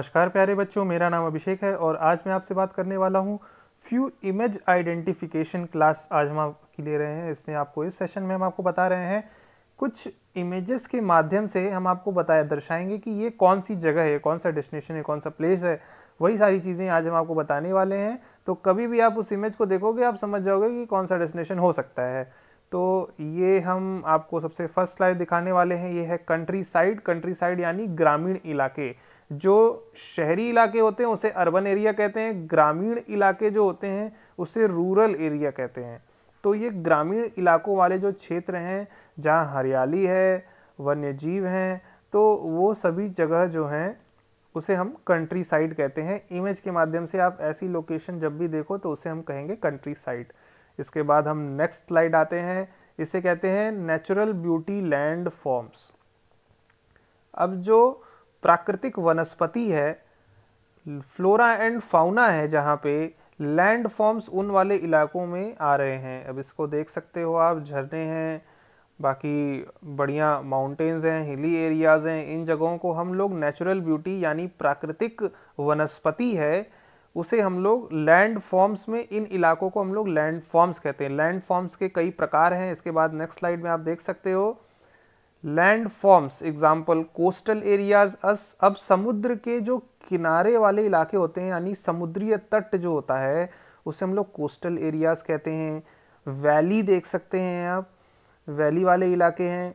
नमस्कार प्यारे बच्चों, मेरा नाम अभिषेक है और आज मैं आपसे बात करने वाला हूँ फ्यू इमेज आइडेंटिफिकेशन क्लास आज हम आपकी ले रहे हैं। इसमें आपको इस सेशन में हम आपको बता रहे हैं कुछ इमेजेस के माध्यम से हम आपको दर्शाएंगे कि ये कौन सी जगह है, कौन सा डेस्टिनेशन है, कौन सा प्लेस है। वही सारी चीज़ें आज हम आपको बताने वाले हैं। तो कभी भी आप उस इमेज को देखोगे आप समझ जाओगे कि कौन सा डेस्टिनेशन हो सकता है। तो ये हम आपको सबसे फर्स्ट स्लाइड दिखाने वाले हैं। ये है कंट्री साइड यानी ग्रामीण इलाके। जो शहरी इलाके होते हैं उसे अर्बन एरिया कहते हैं, ग्रामीण इलाके जो होते हैं उसे रूरल एरिया कहते हैं। तो ये ग्रामीण इलाकों वाले जो क्षेत्र हैं जहाँ हरियाली है, वन्य जीव हैं, तो वो सभी जगह जो हैं उसे हम कंट्री साइड कहते हैं। इमेज के माध्यम से आप ऐसी लोकेशन जब भी देखो तो उसे हम कहेंगे कंट्री साइड। इसके बाद हम नेक्स्ट स्लाइड आते हैं, इसे कहते हैं नेचुरल ब्यूटी लैंड फॉर्म्स। अब जो प्राकृतिक वनस्पति है, फ्लोरा एंड फाउना है, जहाँ पे लैंड फॉर्म्स उन वाले इलाकों में आ रहे हैं। अब इसको देख सकते हो आप, झरने हैं, बाकी बढ़िया माउंटेन्स हैं, हिली एरियाज हैं। इन जगहों को हम लोग नेचुरल ब्यूटी यानी प्राकृतिक वनस्पति है उसे हम लोग लैंड फॉर्म्स में, इन इलाकों को हम लोग लैंड फॉर्म्स कहते हैं। लैंड फॉर्म्स के कई प्रकार हैं। इसके बाद नेक्स्ट स्लाइड में आप देख सकते हो land forms example coastal areas. अब समुद्र के जो किनारे वाले इलाके होते हैं यानी समुद्रीय तट जो होता है उसे हम लोग कोस्टल एरियाज कहते हैं। वैली देख सकते हैं आप, वैली वाले इलाके हैं।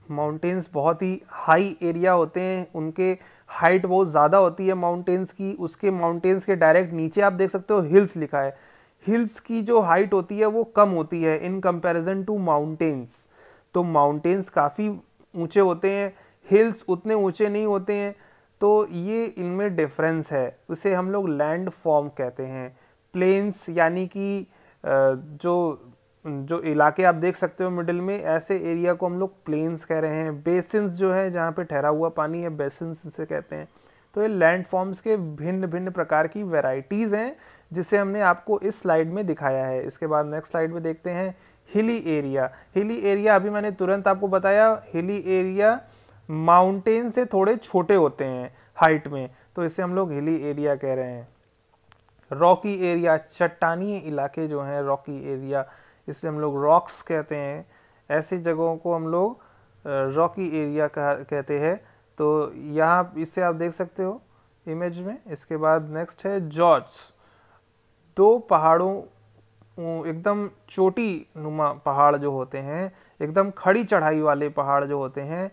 माउंटेन्स बहुत ही हाई एरिया होते हैं, उनके हाइट बहुत ज़्यादा होती है माउंटेन्स की। उसके माउंटेन्स के डायरेक्ट नीचे आप देख सकते हो हिल्स लिखा है। हिल्स की जो हाइट होती है वो कम होती है इन कंपैरिजन टू माउंटेन्स। तो माउंटेन्स काफ़ी ऊंचे होते हैं, हिल्स उतने ऊंचे नहीं होते हैं। तो ये इनमें डिफरेंस है, उसे हम लोग लैंड फॉर्म कहते हैं। प्लेन्स यानी कि जो इलाके आप देख सकते हो मिडिल में, ऐसे एरिया को हम लोग प्लेन्स कह रहे हैं। बेसिन्स जो है जहाँ पे ठहरा हुआ पानी है, बेसिन्स इसे कहते हैं। तो ये लैंड फॉर्म्स के भिन्न भिन्न प्रकार की वेराइटीज़ हैं जिसे हमने आपको इस स्लाइड में दिखाया है। इसके बाद नेक्स्ट स्लाइड में देखते हैं हिली एरिया। हिली एरिया अभी मैंने तुरंत आपको बताया, हिली एरिया माउंटेन से थोड़े छोटे होते हैं हाइट में, तो इसे हम लोग हिली एरिया कह रहे हैं। रॉकी एरिया, चट्टानी इलाके जो हैं, रॉकी एरिया, इसे हम लोग रॉक्स कहते हैं। ऐसी जगहों को हम लोग रॉकी एरिया कहते हैं। तो यहाँ इसे आप देख सकते हो इमेज में। इसके बाद नेक्स्ट है जॉर्ज। दो पहाड़ों, एकदम चोटी नुमा पहाड़ जो होते हैं, एकदम खड़ी चढ़ाई वाले पहाड़ जो होते हैं,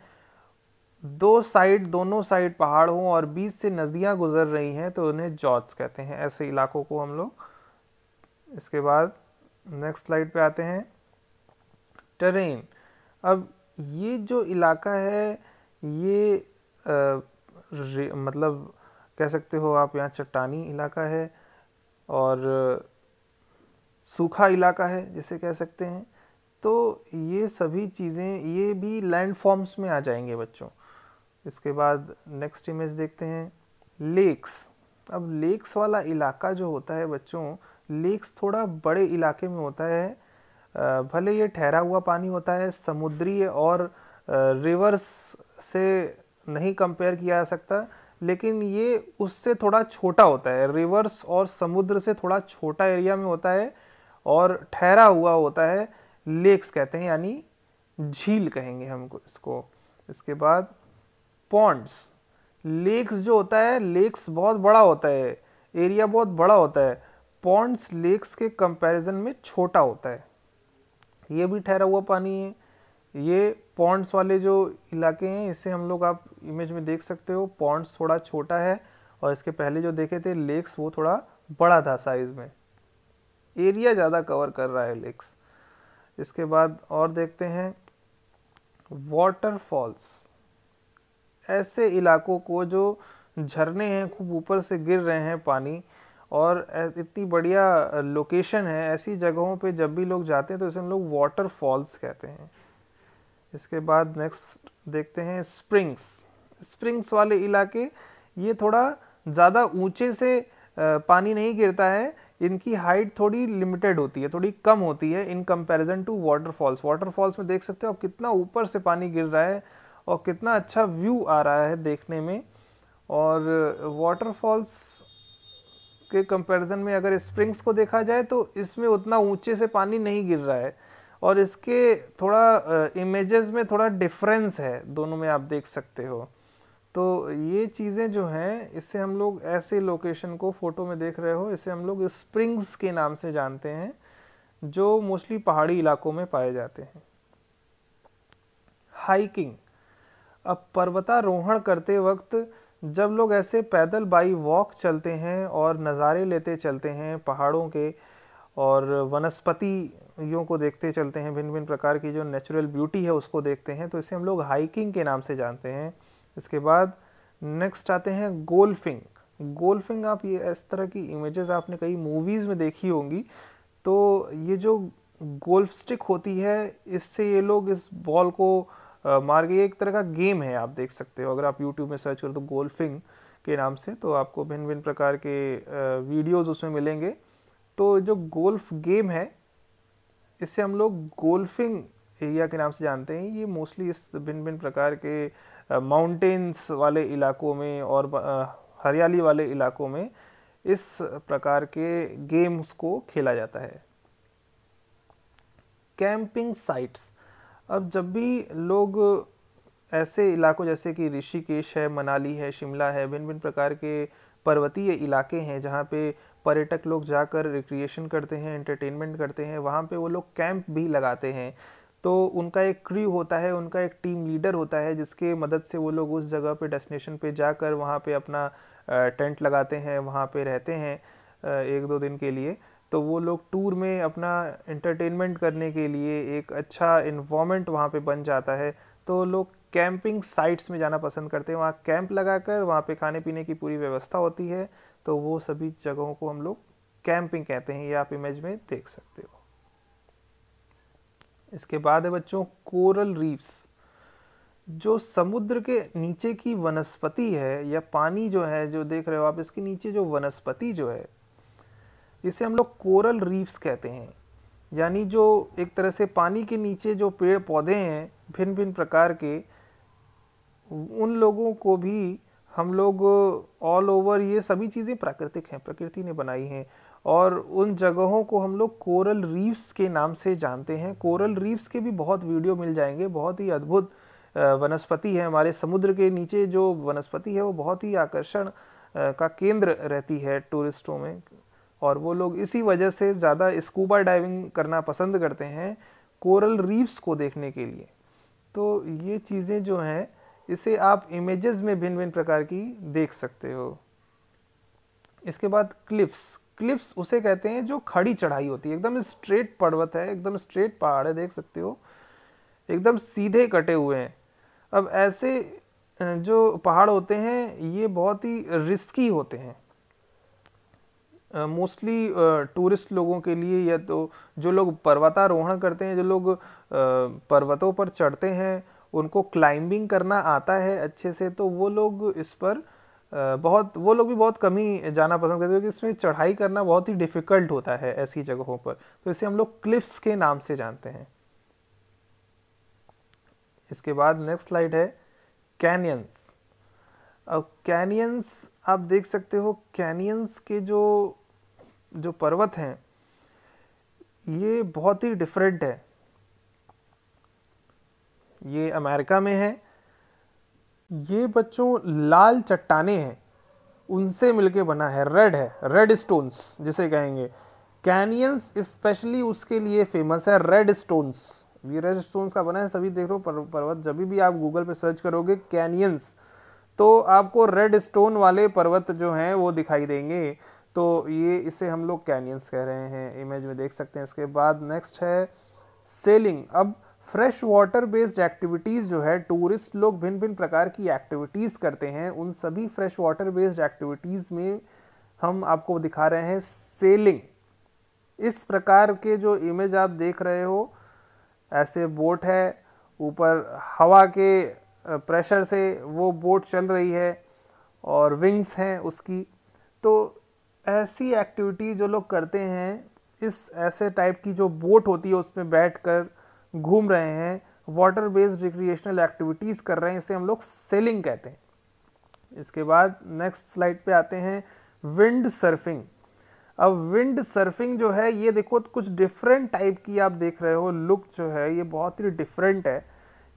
दोनों साइड पहाड़ हों और बीच से नदियां गुजर रही हैं तो उन्हें जॉर्ज कहते हैं। ऐसे इलाकों को हम लोग। इसके बाद नेक्स्ट स्लाइड पे आते हैं टेरेन। अब ये जो इलाका है ये मतलब कह सकते हो आप, यहाँ चट्टानी इलाका है और सूखा इलाका है जिसे कह सकते हैं। तो ये सभी चीज़ें ये भी लैंड फॉर्म्स में आ जाएंगे बच्चों। इसके बाद नेक्स्ट इमेज देखते हैं लेक्स। अब लेक्स वाला इलाका जो होता है बच्चों, लेक्स थोड़ा बड़े इलाके में होता है। भले ये ठहरा हुआ पानी होता है, समुद्री और रिवर्स से नहीं कंपेयर किया जा सकता, लेकिन ये उससे थोड़ा छोटा होता है। रिवर्स और समुद्र से थोड़ा छोटा एरिया में होता है और ठहरा हुआ होता है। लेक्स कहते हैं यानी झील कहेंगे हमको इसको। इसके बाद पॉन्ड्स। लेक्स जो होता है, लेक्स बहुत बड़ा होता है, एरिया बहुत बड़ा होता है। पॉन्ड्स लेक्स के कंपैरिजन में छोटा होता है। ये भी ठहरा हुआ पानी है। ये पॉन्ड्स वाले जो इलाके हैं इसे हम लोग, आप इमेज में देख सकते हो, पॉन्ड्स थोड़ा छोटा है और इसके पहले जो देखे थे लेक्स वो थोड़ा बड़ा था साइज में। एरिया ज़्यादा कवर कर रहा है लेक्स। इसके बाद और देखते हैं वाटरफॉल्स। ऐसे इलाकों को जो झरने हैं, खूब ऊपर से गिर रहे हैं पानी और इतनी बढ़िया लोकेशन है, ऐसी जगहों पे जब भी लोग जाते हैं तो इसे हम लोग वाटरफॉल्स कहते हैं। इसके बाद नेक्स्ट देखते हैं स्प्रिंग्स वाले इलाके। ये थोड़ा ज़्यादा ऊंचे से पानी नहीं गिरता है, इनकी हाइट थोड़ी लिमिटेड होती है, थोड़ी कम होती है in comparison to waterfalls. Waterfalls में देख सकते हो आप कितना ऊपर से पानी गिर रहा है और कितना अच्छा व्यू आ रहा है देखने में। और वाटरफॉल्स के कंपैरिजन में अगर स्प्रिंग्स को देखा जाए तो इसमें उतना ऊंचे से पानी नहीं गिर रहा है, और इसके थोड़ा इमेजेस में थोड़ा डिफरेंस है दोनों में, आप देख सकते हो। तो ये चीज़ें जो हैं, इससे हम लोग ऐसे लोकेशन को फोटो में देख रहे हो, इसे हम लोग स्प्रिंग्स के नाम से जानते हैं, जो मोस्टली पहाड़ी इलाकों में पाए जाते हैं। हाइकिंग, अब पर्वतारोहण करते वक्त जब लोग ऐसे पैदल बाई वॉक चलते हैं और नज़ारे लेते चलते हैं पहाड़ों के, और वनस्पतियों को देखते चलते हैं, भिन्न भिन्न प्रकार की जो नेचुरल ब्यूटी है उसको देखते हैं, तो इसे हम लोग हाइकिंग के नाम से जानते हैं। इसके बाद नेक्स्ट आते हैं गोल्फिंग। गोल्फिंग, आप ये इस तरह की इमेजेस आपने कई मूवीज़ में देखी होंगी। तो ये जो गोल्फ स्टिक होती है, इससे ये लोग इस बॉल को मार के, एक तरह का गेम है, आप देख सकते हो। अगर आप यूट्यूब में सर्च करो तो गोल्फिंग के नाम से, तो आपको भिन्न भिन्न प्रकार के वीडियोज़ उसमें मिलेंगे। तो जो गोल्फ गेम है, इससे हम लोग गोल्फिंग एरिया के नाम से जानते हैं। ये मोस्टली इस भिन्न भिन्न प्रकार के माउंटेन्स वाले इलाकों में और हरियाली वाले इलाकों में इस प्रकार के गेम्स को खेला जाता है। कैंपिंग साइट्स, अब जब भी लोग ऐसे इलाकों जैसे कि ऋषिकेश है, मनाली है, शिमला है, भिन्न भिन्न प्रकार के पर्वतीय इलाके हैं जहाँ पे पर्यटक लोग जाकर रिक्रिएशन करते हैं, एंटरटेनमेंट करते हैं, वहाँ पे वो लोग कैंप भी लगाते हैं। तो उनका एक क्रू होता है, उनका एक टीम लीडर होता है, जिसके मदद से वो लोग उस जगह पे, डेस्टिनेशन पे जाकर वहाँ पे अपना टेंट लगाते हैं, वहाँ पे रहते हैं 1-2 दिन के लिए। तो वो लोग टूर में अपना एंटरटेनमेंट करने के लिए एक अच्छा इन्वायरमेंट वहाँ पे बन जाता है, तो लोग कैंपिंग साइट्स में जाना पसंद करते हैं। वहाँ कैंप लगाकर वहाँ पे खाने पीने की पूरी व्यवस्था होती है, तो वो सभी जगहों को हम लोग कैंपिंग कहते हैं। ये आप इमेज में देख सकते हो। इसके बाद है बच्चों कोरल रीफ्स। जो समुद्र के नीचे की वनस्पति है, या पानी जो है जो देख रहे हो आप, इसके नीचे जो वनस्पति जो है, इसे हम लोग कोरल रीफ्स कहते हैं। यानी जो एक तरह से पानी के नीचे जो पेड़ पौधे हैं भिन्न भिन्न प्रकार के, उन लोगों को भी हम लोग ऑल ओवर, ये सभी चीज़ें प्राकृतिक हैं, प्रकृति ने बनाई हैं, और उन जगहों को हम लोग कोरल रीफ्स के नाम से जानते हैं। कोरल रीफ्स के भी बहुत वीडियो मिल जाएंगे। बहुत ही अद्भुत वनस्पति है। हमारे समुद्र के नीचे जो वनस्पति है वो बहुत ही आकर्षण का केंद्र रहती है टूरिस्टों में, और वो लोग इसी वजह से ज़्यादा स्कूबा डाइविंग करना पसंद करते हैं कोरल रीफ्स को देखने के लिए। तो ये चीज़ें जो हैं, इसे आप इमेजेस में भिन्न भिन्न प्रकार की देख सकते हो। इसके बाद क्लिफ्स। क्लिफ्स उसे कहते हैं जो खड़ी चढ़ाई होती है, एकदम स्ट्रेट पर्वत है, एकदम स्ट्रेट पहाड़ है, देख सकते हो, एकदम सीधे कटे हुए हैं। अब ऐसे जो पहाड़ होते हैं, ये बहुत ही रिस्की होते हैं मोस्टली टूरिस्ट लोगों के लिए, या तो जो लोग पर्वतारोहण करते हैं, जो लोग पर्वतों पर चढ़ते हैं, उनको क्लाइंबिंग करना आता है अच्छे से, तो वो लोग इस पर वो लोग भी बहुत कम ही जाना पसंद करते हैं, क्योंकि इसमें चढ़ाई करना बहुत ही डिफ़िकल्ट होता है ऐसी जगहों पर। तो इसे हम लोग क्लिफ्स के नाम से जानते हैं। इसके बाद नेक्स्ट स्लाइड है कैनियंस। अब कैनियंस आप देख सकते हो, कैनियंस के जो पर्वत हैं, ये बहुत ही डिफरेंट है। ये अमेरिका में है। ये बच्चों लाल चट्टाने हैं, उनसे मिलके बना है, रेड है, रेड स्टोन्स जिसे कहेंगे। कैनियंस स्पेशली उसके लिए फेमस है, रेड स्टोन्स। ये रेड स्टोन्स का बना है, सभी देख लो पर्वत, जब भी आप गूगल पे सर्च करोगे कैनियंस, तो आपको रेड स्टोन वाले पर्वत जो हैं वो दिखाई देंगे। तो ये इसे हम लोग कैनियंस कह रहे हैं, इमेज में देख सकते हैं। इसके बाद नेक्स्ट है सेलिंग। अब फ्रेश वाटर बेस्ड एक्टिविटीज़ जो है, टूरिस्ट लोग भिन्न भिन्न प्रकार की एक्टिविटीज़ करते हैं, उन सभी फ्रेश वाटर बेस्ड एक्टिविटीज़ में हम आपको दिखा रहे हैं सेलिंग। इस प्रकार के जो इमेज आप देख रहे हो, ऐसे बोट है, ऊपर हवा के प्रेशर से वो बोट चल रही है और विंग्स हैं उसकी। तो ऐसी एक्टिविटी जो लोग करते हैं, इस ऐसे टाइप की जो बोट होती है उसमें बैठकर घूम रहे हैं, वाटर बेस्ड रिक्रिएशनल एक्टिविटीज़ कर रहे हैं, इसे हम लोग सेलिंग कहते हैं। इसके बाद नेक्स्ट स्लाइड पे आते हैं, विंड सर्फिंग। अब विंड सर्फिंग जो है ये देखो कुछ डिफरेंट टाइप की आप देख रहे हो, लुक जो है ये बहुत ही डिफरेंट है।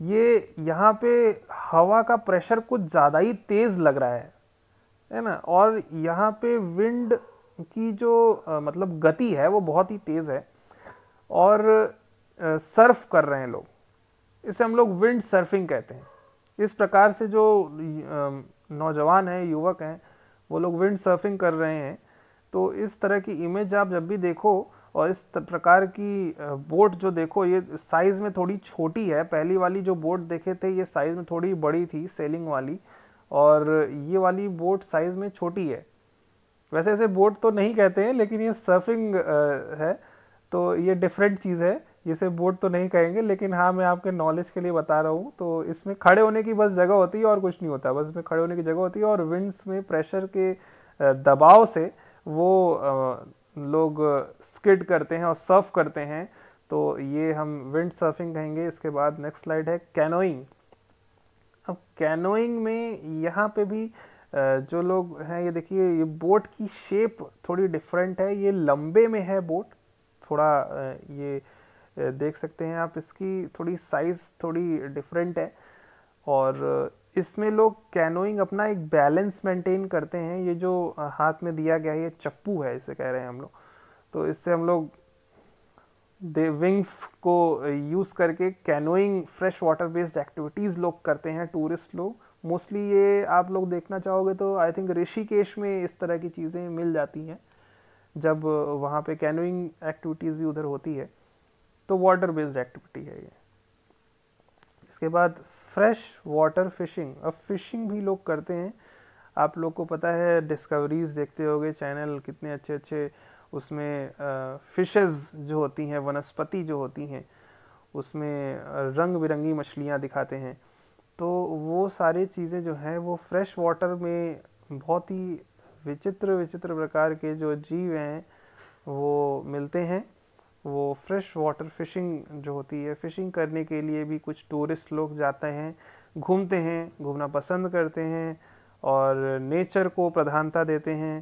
ये यहाँ पे हवा का प्रेशर कुछ ज़्यादा ही तेज़ लग रहा है ना, और यहाँ पे विंड की जो मतलब गति है वो बहुत ही तेज़ है और सर्फ कर रहे हैं लोग, इसे हम लोग विंड सर्फिंग कहते हैं। इस प्रकार से जो नौजवान हैं, युवक हैं, वो लोग विंड सर्फिंग कर रहे हैं। तो इस तरह की इमेज आप जब भी देखो और इस प्रकार की बोट जो देखो, ये साइज़ में थोड़ी छोटी है। पहली वाली जो बोट देखे थे ये साइज़ में थोड़ी बड़ी थी, सेलिंग वाली, और ये वाली बोट साइज़ में छोटी है। वैसे इसे बोट तो नहीं कहते हैं, लेकिन ये सर्फिंग है, तो ये डिफरेंट चीज़ है, जिसे बोट तो नहीं कहेंगे, लेकिन हाँ मैं आपके नॉलेज के लिए बता रहा हूँ। तो इसमें खड़े होने की बस जगह होती है और कुछ नहीं होता, बस इसमें खड़े होने की जगह होती है और विंड्स में प्रेशर के दबाव से वो लोग स्किड करते हैं और सर्फ करते हैं, तो ये हम विंड सर्फिंग कहेंगे। इसके बाद नेक्स्ट स्लाइड है कैनोइंग। अब कैनोइंग में यहाँ पे भी जो लोग हैं, ये देखिए ये बोट की शेप थोड़ी डिफरेंट है, ये लंबे में है बोट थोड़ा, ये देख सकते हैं आप, इसकी थोड़ी साइज़ थोड़ी डिफरेंट है और इसमें लोग कैनोइंग अपना एक बैलेंस मेंटेन करते हैं। ये जो हाथ में दिया गया है ये चप्पू है, इसे कह रहे हैं हम लोग, तो इससे हम लोग विंग्स को यूज़ करके canoeing fresh water based activities लोग करते हैं, टूरिस्ट लोग मोस्टली। ये आप लोग देखना चाहोगे तो आई थिंक ऋषिकेश में इस तरह की चीज़ें मिल जाती हैं, जब वहाँ पे कैनोइंग एक्टिविटीज़ भी उधर होती है, तो वाटर बेस्ड एक्टिविटी है ये। इसके बाद फ्रेश वाटर फिशिंग। अब फिशिंग भी लोग करते हैं, आप लोग को पता है, डिस्कवरीज देखते होगे चैनल, कितने अच्छे अच्छे उसमें फिशेस जो होती हैं, वनस्पति जो होती हैं, उसमें रंग बिरंगी मछलियाँ दिखाते हैं। तो वो सारी चीज़ें जो हैं वो फ्रेश वाटर में बहुत ही विचित्र विचित्र प्रकार के जो जीव हैं वो मिलते हैं। वो फ्रेश वाटर फिशिंग जो होती है, फिशिंग करने के लिए भी कुछ टूरिस्ट लोग जाते हैं, घूमते हैं, घूमना पसंद करते हैं और नेचर को प्रधानता देते हैं,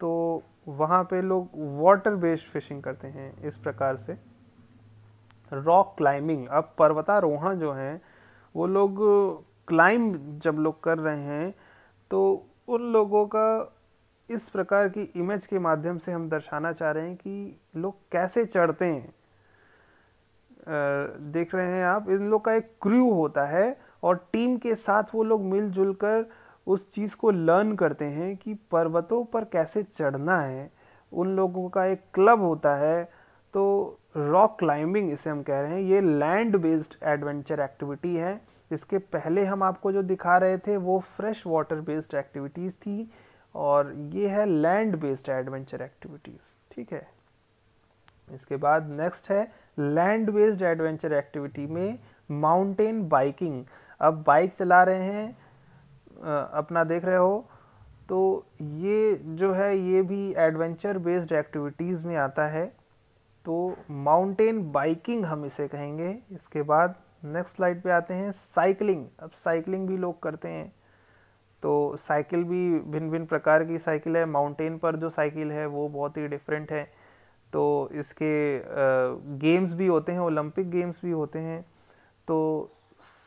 तो वहाँ पे लोग वाटर बेस्ड फिशिंग करते हैं इस प्रकार से। Rock climbing. अब पर्वतारोहण जो हैं वो लोग क्लाइंब जब लोग कर रहे हैं, तो उन लोगों का इस प्रकार की इमेज के माध्यम से हम दर्शाना चाह रहे हैं कि लोग कैसे चढ़ते हैं। देख रहे हैं आप, इन लोग का एक क्रू होता है और टीम के साथ वो लोग मिलजुल कर उस चीज़ को लर्न करते हैं कि पर्वतों पर कैसे चढ़ना है। उन लोगों का एक क्लब होता है, तो रॉक क्लाइंबिंग इसे हम कह रहे हैं। ये लैंड बेस्ड एडवेंचर एक्टिविटी है। इसके पहले हम आपको जो दिखा रहे थे वो फ्रेश वाटर बेस्ड एक्टिविटीज़ थी, और ये है लैंड बेस्ड एडवेंचर एक्टिविटीज़, ठीक है। इसके बाद नेक्स्ट है लैंड बेस्ड एडवेंचर एक्टिविटी में माउंटेन बाइकिंग। अब बाइक चला रहे हैं, अपना देख रहे हो, तो ये जो है ये भी एडवेंचर बेस्ड एक्टिविटीज़ में आता है, तो माउंटेन बाइकिंग हम इसे कहेंगे। इसके बाद नेक्स्ट स्लाइड पे आते हैं, साइकिलिंग। अब साइकिलिंग भी लोग करते हैं, तो साइकिल भी भिन्न भिन्न प्रकार की साइकिल है। माउंटेन पर जो साइकिल है वो बहुत ही डिफरेंट है, तो इसके गेम्स भी होते हैं, ओलंपिक गेम्स भी होते हैं। तो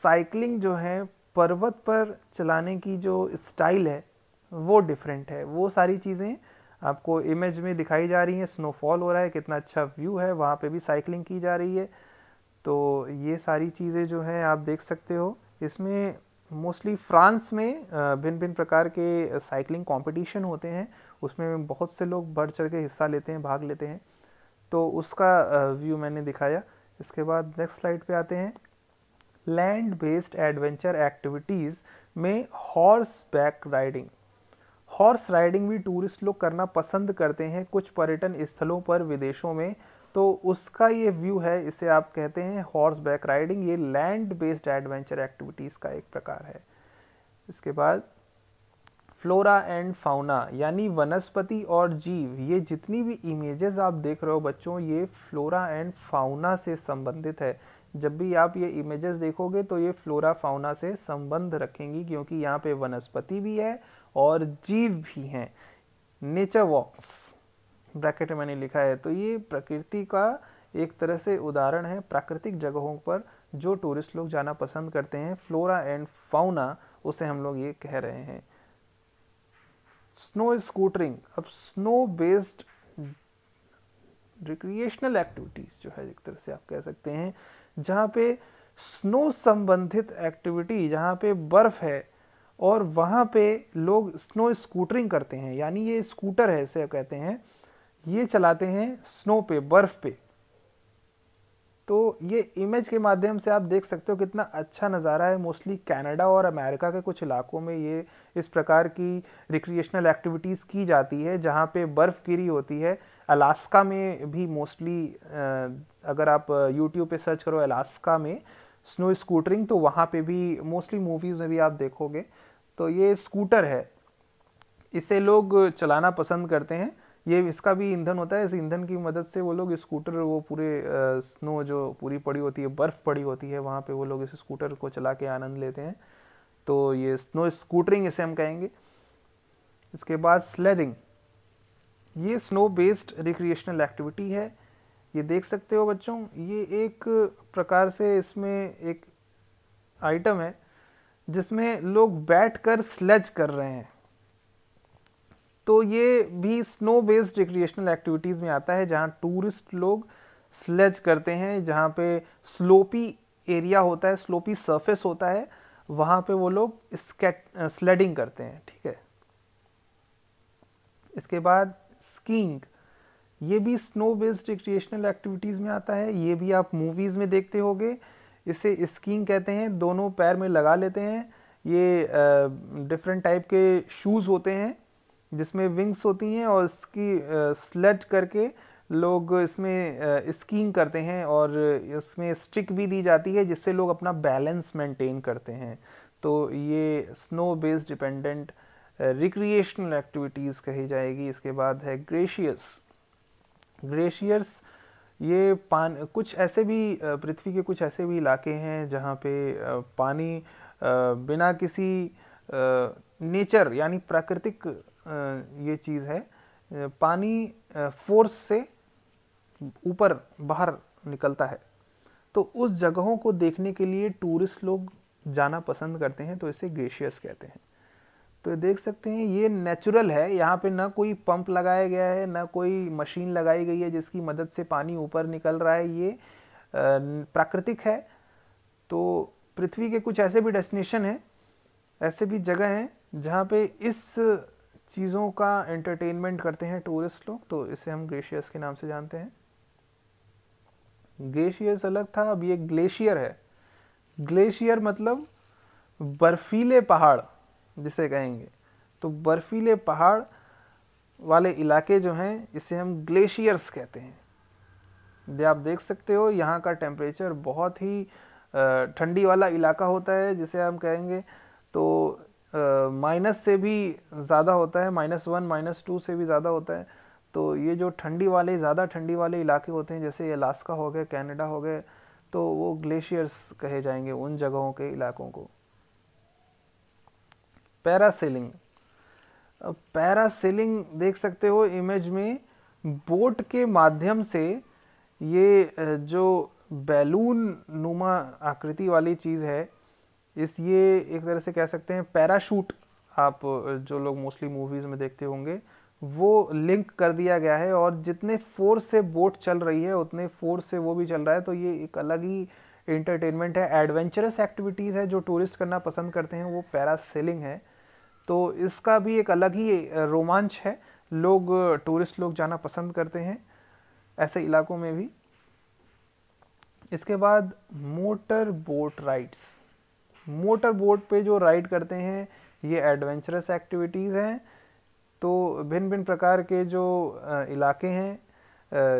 साइकिलिंग जो है पर्वत पर चलाने की जो स्टाइल है वो डिफरेंट है। वो सारी चीज़ें आपको इमेज में दिखाई जा रही हैं। स्नोफॉल हो रहा है, कितना अच्छा व्यू है, वहाँ पे भी साइकिलिंग की जा रही है। तो ये सारी चीज़ें जो हैं आप देख सकते हो। इसमें मोस्टली फ्रांस में भिन्न भिन्न प्रकार के साइकिलिंग कंपटीशन होते हैं, उसमें बहुत से लोग बढ़ चढ़ के हिस्सा लेते हैं, भाग लेते हैं, तो उसका व्यू मैंने दिखाया। इसके बाद नेक्स्ट स्लाइड पे आते हैं, लैंड बेस्ड एडवेंचर एक्टिविटीज़ में horse back riding. Horse riding भी टूरिस्ट लोग करना पसंद करते हैं कुछ पर्यटन स्थलों पर विदेशों में, तो उसका ये व्यू है, इसे आप कहते हैं हॉर्स बैक राइडिंग। ये लैंड बेस्ड एडवेंचर एक्टिविटीज़ का एक प्रकार है। इसके बाद फ्लोरा एंड फाउना, यानी वनस्पति और जीव। ये जितनी भी इमेजेस आप देख रहे हो बच्चों, ये फ्लोरा एंड फाउना से संबंधित है। जब भी आप ये इमेजेस देखोगे तो ये फ्लोरा फाउना से संबंध रखेंगी, क्योंकि यहाँ पे वनस्पति भी है और जीव भी हैं। नेचर वॉक्स ब्रैकेट में मैंने लिखा है, तो ये प्रकृति का एक तरह से उदाहरण है। प्राकृतिक जगहों पर जो टूरिस्ट लोग जाना पसंद करते हैं, फ्लोरा एंड फाउना, उसे हम लोग ये कह रहे हैं। स्नो स्कूटरिंग, अब स्नो बेस्ड रिक्रिएशनल एक्टिविटीज जो है, एक तरह से आप कह सकते हैं, जहाँ पे स्नो संबंधित एक्टिविटी, जहाँ पे बर्फ है और वहाँ पे लोग स्नो स्कूटरिंग करते हैं, यानी ये स्कूटर है इसे कहते हैं, ये चलाते हैं स्नो पे, बर्फ पे। तो ये इमेज के माध्यम से आप देख सकते हो कितना अच्छा नज़ारा है। मोस्टली कनाडा और अमेरिका के कुछ इलाकों में ये इस प्रकार की रिक्रिएशनल एक्टिविटीज़ की जाती है, जहाँ पे बर्फ़ गिरी होती है। अलास्का में भी मोस्टली, अगर आप यूट्यूब पे सर्च करो अलास्का में स्नो स्कूटरिंग, तो वहाँ पे भी मोस्टली मूवीज़ में भी आप देखोगे। तो ये स्कूटर है, इसे लोग चलाना पसंद करते हैं। ये इसका भी ईंधन होता है, इस ईंधन की मदद से वो लोग स्कूटर, वो पूरे स्नो जो पूरी पड़ी होती है, बर्फ़ पड़ी होती है, वहाँ पे वो लोग इस स्कूटर को चला के आनंद लेते हैं। तो ये स्नो स्कूटरिंग इसे हम कहेंगे। इसके बाद स्लेडिंग, ये स्नो बेस्ड रिक्रिएशनल एक्टिविटी है। ये देख सकते हो बच्चों, ये एक प्रकार से इसमें एक आइटम है जिसमें लोग बैठकर स्लेज कर रहे हैं। तो ये भी स्नो बेस्ड रिक्रिएशनल एक्टिविटीज़ में आता है, जहाँ टूरिस्ट लोग स्लेज करते हैं, जहाँ पे स्लोपी एरिया होता है, स्लोपी सरफेस होता है, वहाँ पे वो लोग स्लेडिंग करते हैं। ठीक है। इसके बाद स्कीइंग, ये भी स्नो बेस्ड रिक्रिएशनल एक्टिविटीज़ में आता है। ये भी आप मूवीज़ में देखते होगे। इसे स्कीइंग कहते हैं, दोनों पैर में लगा लेते हैं। ये डिफरेंट टाइप के शूज़ होते हैं जिसमें विंग्स होती हैं, और इसकी स्लेड करके लोग इसमें स्कीइंग करते हैं, और इसमें स्टिक भी दी जाती है जिससे लोग अपना बैलेंस मेंटेन करते हैं। तो ये snow based dependent recreational activities कही जाएगी। इसके बाद है ग्लेशियर्स। ग्लेशियर्स ये कुछ ऐसे भी पृथ्वी के कुछ ऐसे भी इलाके हैं जहाँ पे पानी बिना किसी नेचर यानी प्राकृतिक ये चीज़ है, पानी फोर्स से ऊपर बाहर निकलता है। तो उस जगहों को देखने के लिए टूरिस्ट लोग जाना पसंद करते हैं, तो इसे ग्लेशियर्स कहते हैं। तो ये देख सकते हैं, ये नेचुरल है, यहाँ पे ना कोई पंप लगाया गया है, ना कोई मशीन लगाई गई है जिसकी मदद से पानी ऊपर निकल रहा है, ये प्राकृतिक है। तो पृथ्वी के कुछ ऐसे भी डेस्टिनेशन हैं, ऐसे भी जगह हैं जहाँ पे इस चीज़ों का एंटरटेनमेंट करते हैं टूरिस्ट लोग, तो इसे हम ग्लेशियर्स के नाम से जानते हैं। ग्लेशियर्स अलग था, अब ये ग्लेशियर है। ग्लेशियर मतलब बर्फीले पहाड़ जिसे कहेंगे। तो बर्फीले पहाड़ वाले इलाके जो हैं, इसे हम ग्लेशियर्स कहते हैं। आप देख सकते हो यहाँ का टेम्परेचर बहुत ही ठंडी वाला इलाका होता है, जिसे हम कहेंगे तो माइनस से भी ज़्यादा होता है, -1 -2 से भी ज़्यादा होता है। तो ये जो ज़्यादा ठंडी वाले इलाके होते हैं, जैसे अलास्का हो गए, कनाडा हो गए, तो वो ग्लेशियर्स कहे जाएंगे उन जगहों के इलाकों को। पैरासेलिंग, अब पैरासेलिंग देख सकते हो इमेज में, बोट के माध्यम से ये जो बैलून नुमा आकृति वाली चीज़ है, ये एक तरह से कह सकते हैं पैराशूट, आप जो लोग मोस्टली मूवीज़ में देखते होंगे, वो लिंक कर दिया गया है, और जितने फोर्स से बोट चल रही है उतने फोर्स से वो भी चल रहा है। तो ये एक अलग ही एंटरटेनमेंट है, एडवेंचरस एक्टिविटीज़ है जो टूरिस्ट करना पसंद करते हैं, वो पैरासेलिंग है। तो इसका भी एक अलग ही रोमांच है, टूरिस्ट लोग जाना पसंद करते हैं ऐसे इलाकों में भी। इसके बाद motor boat rides, motor boat पे जो राइड करते हैं ये एडवेंचरस एक्टिविटीज़ हैं। तो भिन्न भिन्न प्रकार के जो इलाके हैं,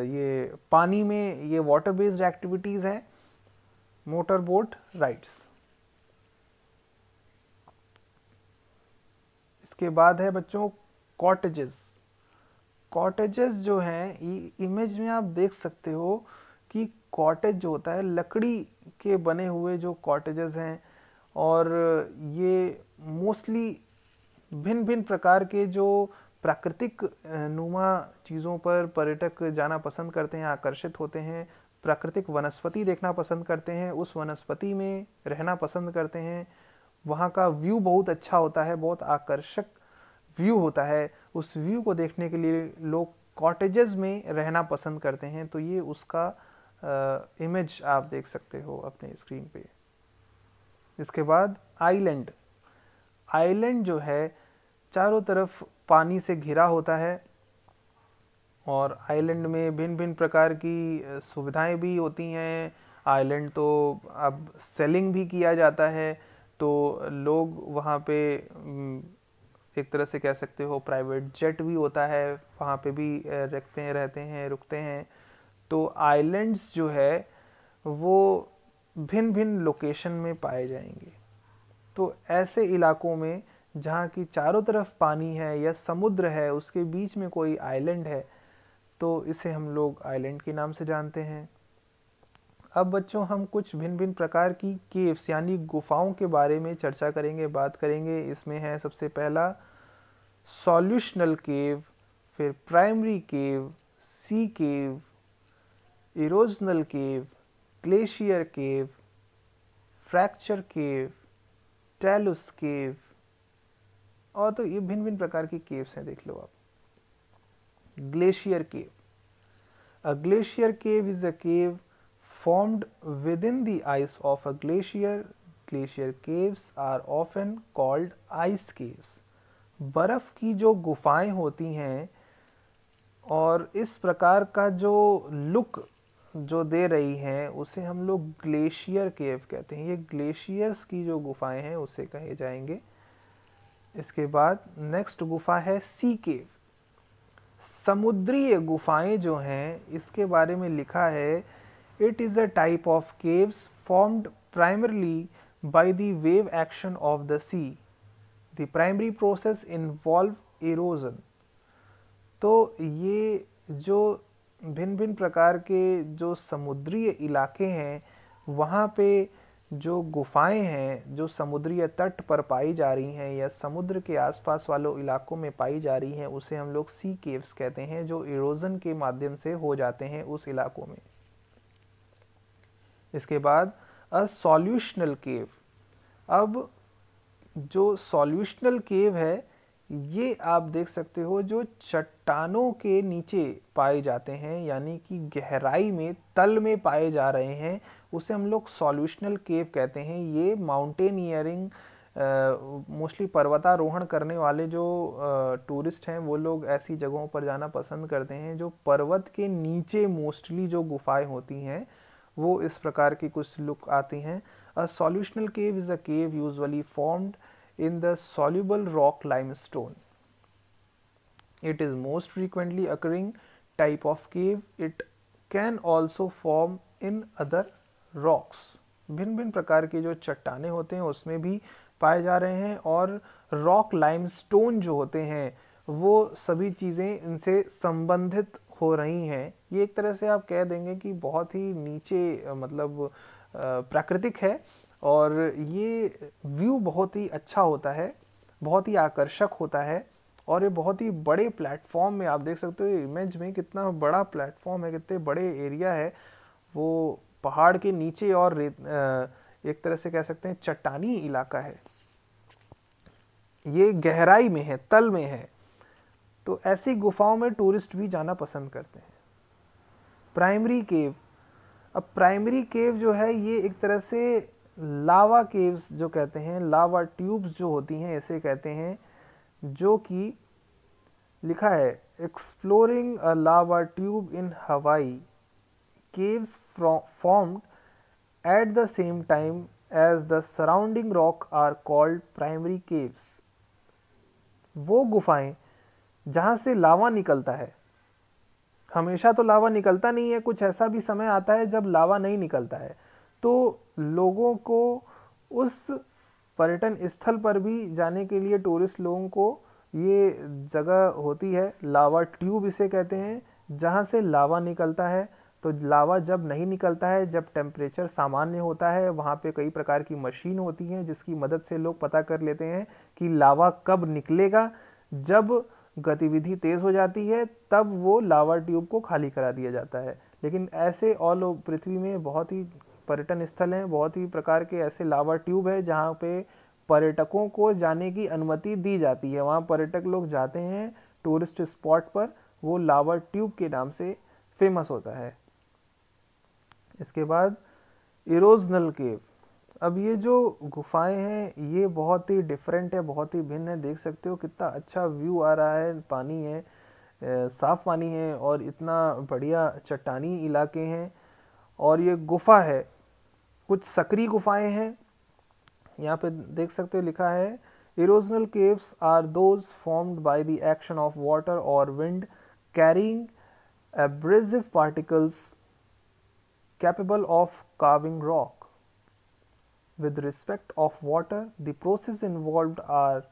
ये पानी में ये वाटर बेस्ड एक्टिविटीज़ हैं, मोटर बोट राइड्स। इसके बाद है बच्चों कॉटेजेस। कॉटेजेस जो हैं, इमेज में आप देख सकते हो कि कॉटेज जो होता है, लकड़ी के बने हुए जो कॉटेजेस हैं, और ये मोस्टली भिन्न भिन्न प्रकार के जो प्राकृतिक नुमा चीज़ों पर पर्यटक जाना पसंद करते हैं, आकर्षित होते हैं, प्राकृतिक वनस्पति देखना पसंद करते हैं, उस वनस्पति में रहना पसंद करते हैं। वहाँ का व्यू बहुत अच्छा होता है, बहुत आकर्षक व्यू होता है। उस व्यू को देखने के लिए लोग कॉटेजेस में रहना पसंद करते हैं। तो ये उसका इमेज आप देख सकते हो अपने स्क्रीन पे। इसके बाद आइलैंड। आइलैंड जो है चारों तरफ पानी से घिरा होता है, और आइलैंड में भिन्न भिन्न प्रकार की सुविधाएं भी होती हैं। आइलैंड तो अब सेलिंग भी किया जाता है, तो लोग वहाँ पे एक तरह से कह सकते हो प्राइवेट जेट भी होता है, वहाँ पे भी रहते हैं, रुकते हैं। तो आइलैंड्स जो है वो भिन्न भिन्न लोकेशन में पाए जाएंगे। तो ऐसे इलाकों में जहाँ की चारों तरफ पानी है या समुद्र है, उसके बीच में कोई आइलैंड है, तो इसे हम लोग आइलैंड के नाम से जानते हैं। अब बच्चों हम कुछ भिन्न भिन्न प्रकार की केव्स यानी गुफाओं के बारे में चर्चा करेंगे, बात करेंगे। इसमें है सबसे पहला सॉल्यूशनल केव, फिर प्राइमरी केव, सी केव, इरोजनल केव, ग्लेशियर केव, फ्रैक्चर केव, टैलुस केव, और तो ये भिन्न भिन्न प्रकार की केव्स हैं, देख लो आप। Glacier cave. A glacier cave is a cave formed within the ice of a glacier. Glacier caves are often called ice caves. बर्फ की जो गुफाएं होती हैं और इस प्रकार का जो लुक जो दे रही हैं, उसे हम लोग ग्लेशियर केव कहते हैं। ये ग्लेशियर्स की जो गुफाएं हैं उसे कहे जाएंगे। इसके बाद नेक्स्ट गुफा है सी केव। समुद्रीय गुफाएं जो हैं, इसके बारे में लिखा है, it is a type of caves formed primarily by the wave action of the sea. The primary process involve erosion. तो ये जो भिन्न भिन्न प्रकार के जो समुद्रीय इलाके हैं, वहाँ पे जो गुफाएं हैं जो समुद्रीय तट पर पाई जा रही हैं या समुद्र के आसपास वालों इलाकों में पाई जा रही हैं, उसे हम लोग सी केव्स कहते हैं, जो इरोजन के माध्यम से हो जाते हैं उस इलाकों में। इसके बाद अ सॉल्यूशनल केव। अब जो सॉल्यूशनल केव है, ये आप देख सकते हो जो चट्टानों के नीचे पाए जाते हैं, यानी कि गहराई में तल में पाए जा रहे हैं, उसे हम लोग सॉल्यूशनल केव कहते हैं। ये माउंटेनियरिंग मोस्टली पर्वतारोहण करने वाले जो टूरिस्ट हैं, वो लोग ऐसी जगहों पर जाना पसंद करते हैं जो पर्वत के नीचे मोस्टली जो गुफाएं होती हैं, वो इस प्रकार की कुछ लुक आती हैं। A solutional cave is a cave usually formed in the soluble rock limestone. It is most frequently occurring type of cave. It can also form in other rocks. भिन्न भिन्न प्रकार के जो चट्टाने होते हैं उसमें भी पाए जा रहे हैं, और रॉक लाइमस्टोन जो होते हैं वो सभी चीज़ें इनसे संबंधित हो रही हैं। ये एक तरह से आप कह देंगे कि बहुत ही नीचे मतलब प्राकृतिक है, और ये व्यू बहुत ही अच्छा होता है, बहुत ही आकर्षक होता है, और ये बहुत ही बड़े प्लेटफॉर्म में आप देख सकते हो इमेज में कितना बड़ा प्लेटफॉर्म है, कितने बड़े एरिया है वो पहाड़ के नीचे, और एक तरह से कह सकते हैं चट्टानी इलाका है, ये गहराई में है, तल में है। तो ऐसी गुफाओं में टूरिस्ट भी जाना पसंद करते हैं। प्राइमरी केव। अब प्राइमरी केव जो है ये एक तरह से लावा केव्स जो कहते हैं, लावा ट्यूब्स जो होती हैं ऐसे कहते हैं, जो कि लिखा है exploring a lava tube in Hawaii, caves formed at the same time as the surrounding rock are called primary caves. वो गुफाएं जहाँ से लावा निकलता है, हमेशा तो लावा निकलता नहीं है, कुछ ऐसा भी समय आता है जब लावा नहीं निकलता है, तो लोगों को उस पर्यटन स्थल पर भी जाने के लिए टूरिस्ट लोगों को ये जगह होती है, लावा ट्यूब इसे कहते हैं, जहाँ से लावा निकलता है। तो लावा जब नहीं निकलता है, जब टेम्परेचर सामान्य होता है, वहाँ पे कई प्रकार की मशीन होती हैं जिसकी मदद से लोग पता कर लेते हैं कि लावा कब निकलेगा। जब गतिविधि तेज़ हो जाती है तब वो लावा ट्यूब को खाली करा दिया जाता है। लेकिन ऐसे ऑल पृथ्वी में बहुत ही पर्यटन स्थल हैं, बहुत ही प्रकार के ऐसे लावा ट्यूब है जहाँ पे पर्यटकों को जाने की अनुमति दी जाती है। वहाँ पर्यटक लोग जाते हैं टूरिस्ट स्पॉट पर, वो लावा ट्यूब के नाम से फेमस होता है। इसके बाद इरोजनल केव। अब ये जो गुफाएं हैं ये बहुत ही डिफरेंट है, बहुत ही भिन्न है। देख सकते हो कितना अच्छा व्यू आ रहा है, पानी है, साफ पानी है और इतना बढ़िया चट्टानी इलाके हैं। और ये गुफा है, कुछ सक्रिय गुफाएं हैं। यहाँ पे देख सकते हो लिखा है erosional caves are those formed by the action of water और wind carrying abrasive particles capable of carving rock. With respect of water, the process involved are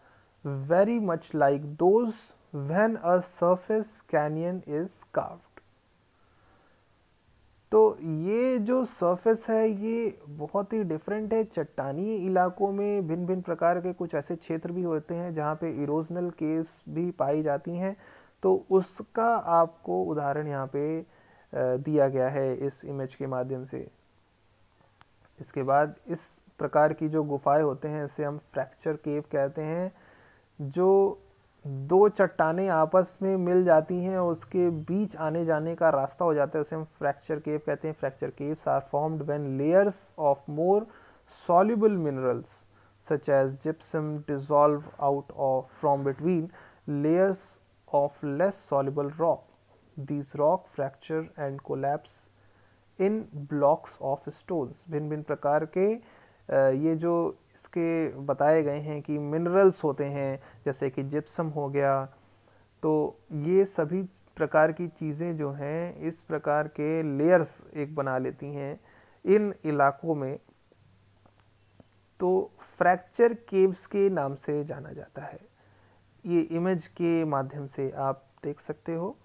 very much like those when a surface canyon is carved. तो ये जो surface है ये बहुत ही different है। चट्टानी इलाकों में भिन्न भिन्न प्रकार के कुछ ऐसे क्षेत्र भी होते हैं जहाँ पे इरोजनल केव्स भी पाई जाती हैं, तो उसका आपको उदाहरण यहाँ पे दिया गया है इस इमेज के माध्यम से। इसके बाद इस प्रकार की जो गुफाएं होते हैं इसे हम फ्रैक्चर केव कहते हैं। जो दो चट्टानें आपस में मिल जाती हैं और उसके बीच आने जाने का रास्ता हो जाता है, उसे हम फ्रैक्चर केव कहते हैं। Fracture caves are formed when layers of more soluble minerals such as gypsum dissolve out of from between layers of less soluble rock. These rock fracture and collapse in blocks of stones. भिन्न भिन्न प्रकार के ये जो इसके बताए गए हैं कि मिनरल्स होते हैं, जैसे कि जिप्सम हो गया, तो ये सभी प्रकार की चीज़ें जो हैं इस प्रकार के लेयर्स एक बना लेती हैं इन इलाकों में, तो फ्रैक्चर केव्स के नाम से जाना जाता है। ये इमेज के माध्यम से आप देख सकते हो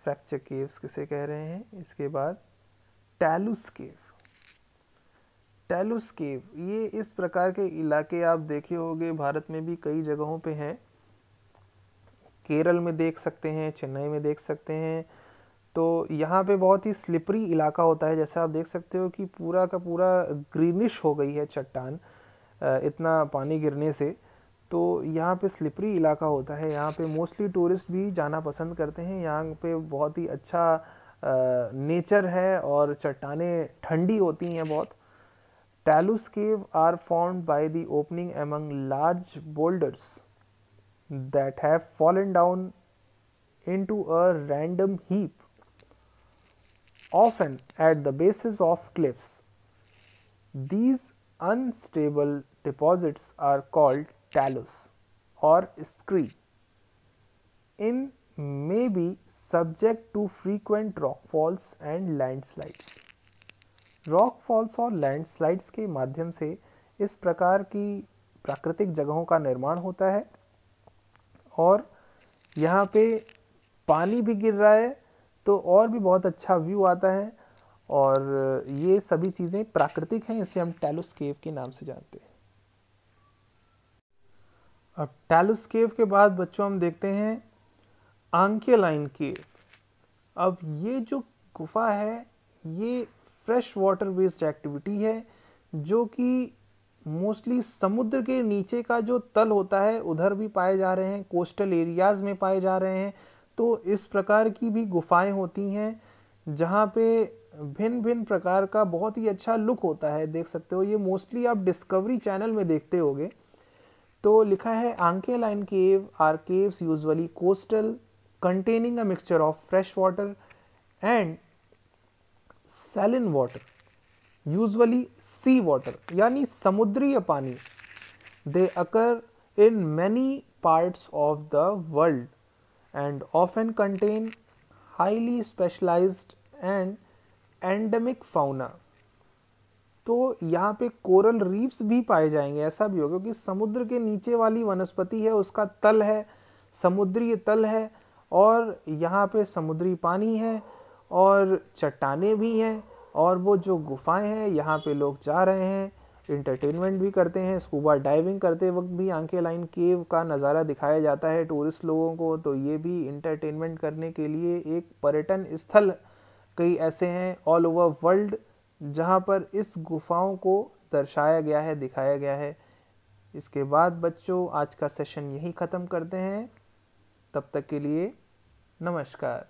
फ्रैक्चर केव्स किसे कह रहे हैं। इसके बाद टैलुस केव। टैलुस केव ये इस प्रकार के इलाके आप देखे होंगे, भारत में भी कई जगहों पे हैं। केरल में देख सकते हैं, चेन्नई में देख सकते हैं। तो यहाँ पे बहुत ही स्लिपरी इलाका होता है, जैसे आप देख सकते हो कि पूरा का पूरा ग्रीनिश हो गई है चट्टान इतना पानी गिरने से। तो यहाँ पे स्लिपरी इलाका होता है, यहाँ पे मोस्टली टूरिस्ट भी जाना पसंद करते हैं। यहाँ पे बहुत ही अच्छा नेचर है और चट्टानें ठंडी होती हैं बहुत। Talus cave are formed by the opening among large boulders that have fallen down into a random heap, often at the bases of cliffs. These unstable deposits are called talus or scree. In may be subject to frequent rockfalls and landslides. Rockfalls और landslides के माध्यम से इस प्रकार की प्राकृतिक जगहों का निर्माण होता है और यहाँ पे पानी भी गिर रहा है तो और भी बहुत अच्छा व्यू आता है। और ये सभी चीज़ें प्राकृतिक हैं, इसे हम टैलुस केव के नाम से जानते हैं। अब टैलुस केव के बाद बच्चों हम देखते हैं आंकेलाइन केव। अब ये जो गुफा है ये फ्रेश वाटर बेस्ड एक्टिविटी है, जो कि मोस्टली समुद्र के नीचे का जो तल होता है उधर भी पाए जा रहे हैं, कोस्टल एरियाज़ में पाए जा रहे हैं। तो इस प्रकार की भी गुफाएं होती हैं जहाँ पे भिन्न भिन्न प्रकार का बहुत ही अच्छा लुक होता है। देख सकते हो ये मोस्टली आप डिस्कवरी चैनल में देखते होगे। तो लिखा है anchialine cave are caves usually coastal containing a mixture of fresh water and saline water, usually sea water यानी समुद्रीय पानी। They occur in many parts of the world and often contain highly specialised and endemic fauna. तो यहाँ पे coral reefs भी पाए जाएंगे, ऐसा भी होगा क्योंकि समुद्र के नीचे वाली वनस्पति है, उसका तल है, समुद्री तल है और यहाँ पे समुद्री पानी है और चट्टानें भी हैं, और वो जो गुफाएं हैं यहाँ पे लोग जा रहे हैं, इंटरटेनमेंट भी करते हैं। स्कूबा डाइविंग करते वक्त भी आंके लाइन केव का नज़ारा दिखाया जाता है टूरिस्ट लोगों को, तो ये भी इंटरटेनमेंट करने के लिए एक पर्यटन स्थल कई ऐसे हैं ऑल ओवर वर्ल्ड जहाँ पर इस गुफाओं को दर्शाया गया है, दिखाया गया है। इसके बाद बच्चों आज का सेशन यहीं ख़त्म करते हैं। तब तक के लिए नमस्कार।